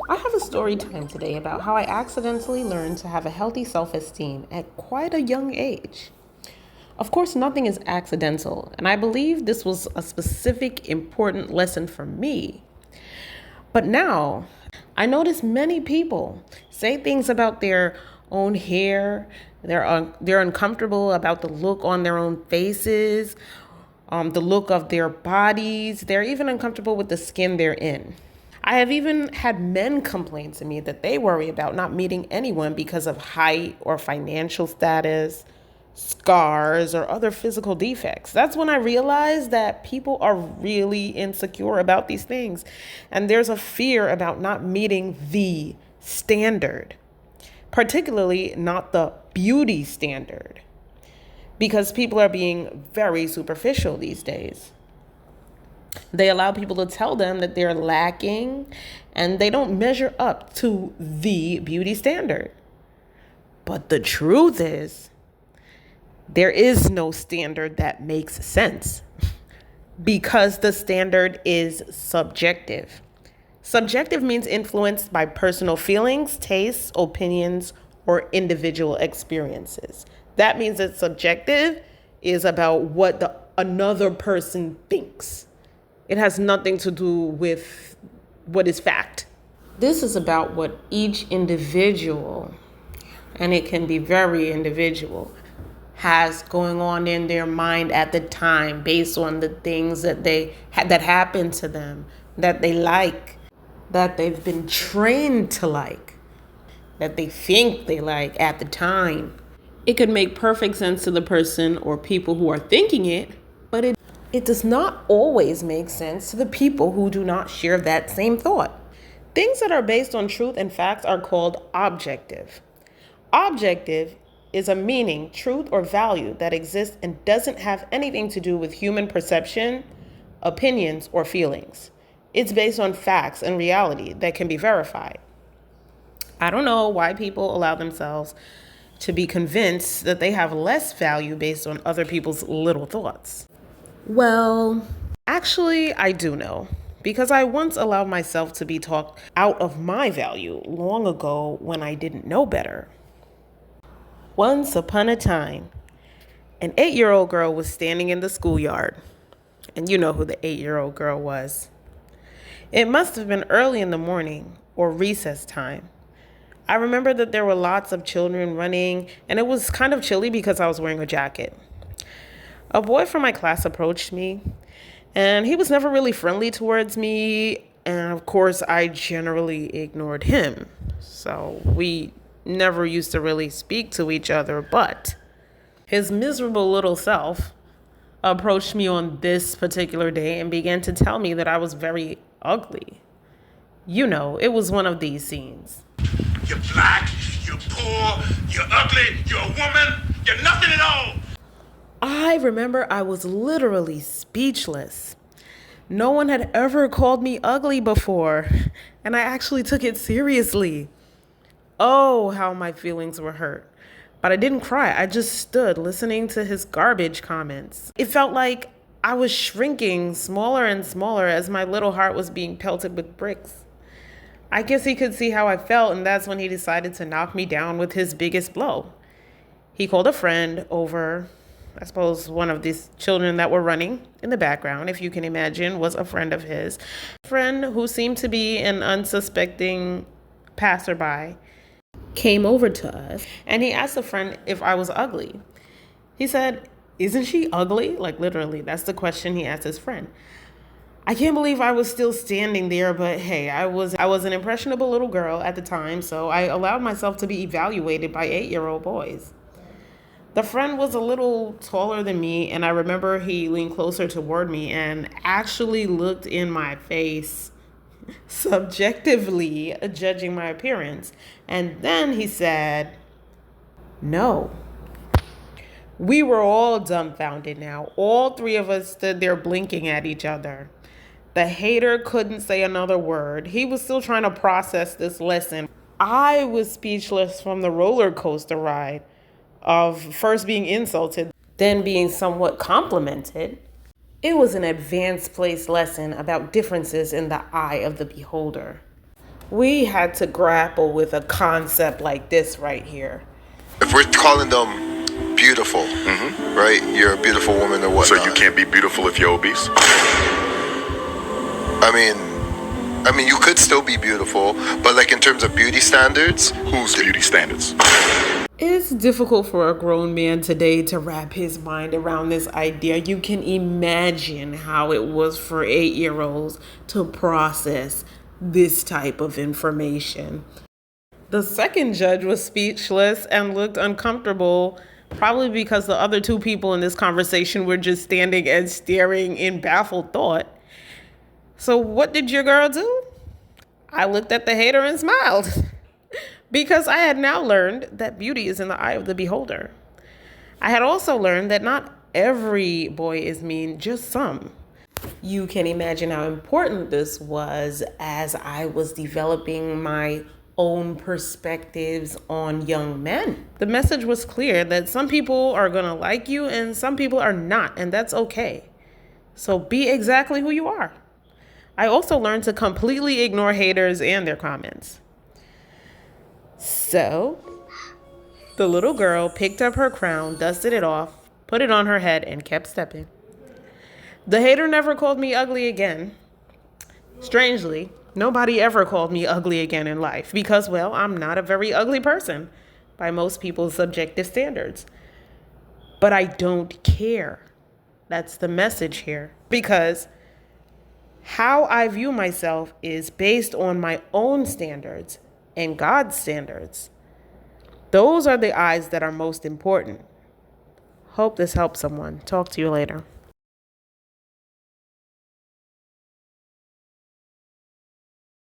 I have a story time today about how I accidentally learned to have a healthy self esteem at quite a young age. Of course, nothing is accidental, and I believe this was a specific important lesson for me. But now, I notice many people say things about their own hair, they're uncomfortable about the look on their own faces, the look of their bodies, they're even uncomfortable with the skin they're in. I have even had men complain to me that they worry about not meeting anyone because of height or financial status, scars, or other physical defects. That's when I realized that people are really insecure about these things. And there's a fear about not meeting the standard, particularly not the beauty standard, because people are being very superficial these days. They allow people to tell them that they're lacking and they don't measure up to the beauty standard. But the truth is, there is no standard that makes sense because the standard is subjective. Subjective means influenced by personal feelings, tastes, opinions, or individual experiences. That means that subjective is about what another person thinks. It has nothing to do with what is fact. This is about what each individual, and it can be very individual, has going on in their mind at the time based on the things that happen to them, that they like, that they've been trained to like, that they think they like at the time. It could make perfect sense to the person or people who are thinking it, but it does not always make sense to the people who do not share that same thought. Things that are based on truth and facts are called objective. Objective is a meaning, truth, or value that exists and doesn't have anything to do with human perception, opinions, or feelings. It's based on facts and reality that can be verified. I don't know why people allow themselves to be convinced that they have less value based on other people's little thoughts. Well, actually, I do know. Because I once allowed myself to be talked out of my value long ago when I didn't know better. Once upon a time, an 8-year-old girl was standing in the schoolyard. And you know who the 8-year-old girl was. It must have been early in the morning or recess time. I remember that there were lots of children running, and it was kind of chilly because I was wearing a jacket. A boy from my class approached me, and he was never really friendly towards me, and of course, I generally ignored him. So we never used to really speak to each other, but his miserable little self approached me on this particular day and began to tell me that I was very ugly. You know, it was one of these scenes. You're black, you're poor, you're ugly, you're a woman, you're nothing at all. I remember I was literally speechless. No one had ever called me ugly before, and I actually took it seriously. Oh, how my feelings were hurt. But I didn't cry. I just stood listening to his garbage comments. It felt like I was shrinking smaller and smaller as my little heart was being pelted with bricks. I guess he could see how I felt, and that's when he decided to knock me down with his biggest blow. He called a friend over. I suppose one of these children that were running in the background, if you can imagine, was a friend of his. A friend who seemed to be an unsuspecting passerby came over to us, and he asked a friend if I was ugly. He said, "Isn't she ugly?" Like literally, that's the question he asked his friend. I can't believe I was still standing there, but hey, I was an impressionable little girl at the time, so I allowed myself to be evaluated by 8-year-old boys. The friend was a little taller than me, and I remember he leaned closer toward me and actually looked in my face, subjectively judging my appearance. And then he said, "No." We were all dumbfounded now. All three of us stood there blinking at each other. The hater couldn't say another word. He was still trying to process this lesson. I was speechless from the roller coaster ride of first being insulted, then being somewhat complimented. It was an advanced place lesson about differences in the eye of the beholder. We had to grapple with a concept like this right here. If we're calling them beautiful, right? You're a beautiful woman or So whatnot. you can't be beautiful if you're obese? I mean, you could still be beautiful, but like in terms of beauty standards, Whose beauty standards? It's difficult for a grown man today to wrap his mind around this idea. You can imagine how it was for 8-year-olds to process this type of information. The second judge was speechless and looked uncomfortable, probably because the other two people in this conversation were just standing and staring in baffled thought. So what did your girl do? I looked at the hater and smiled because I had now learned that beauty is in the eye of the beholder. I had also learned that not every boy is mean, just some. You can imagine how important this was as I was developing my own perspectives on young men. The message was clear that some people are gonna like you and some people are not, and that's okay. So be exactly who you are. I also learned to completely ignore haters and their comments. So, the little girl picked up her crown, dusted it off, put it on her head, and kept stepping. The hater never called me ugly again. Strangely, nobody ever called me ugly again in life because, well, I'm not a very ugly person by most people's subjective standards. But I don't care. That's the message here. Because how I view myself is based on my own standards and God's standards. Those are the eyes that are most important. Hope this helps someone. Talk to you later.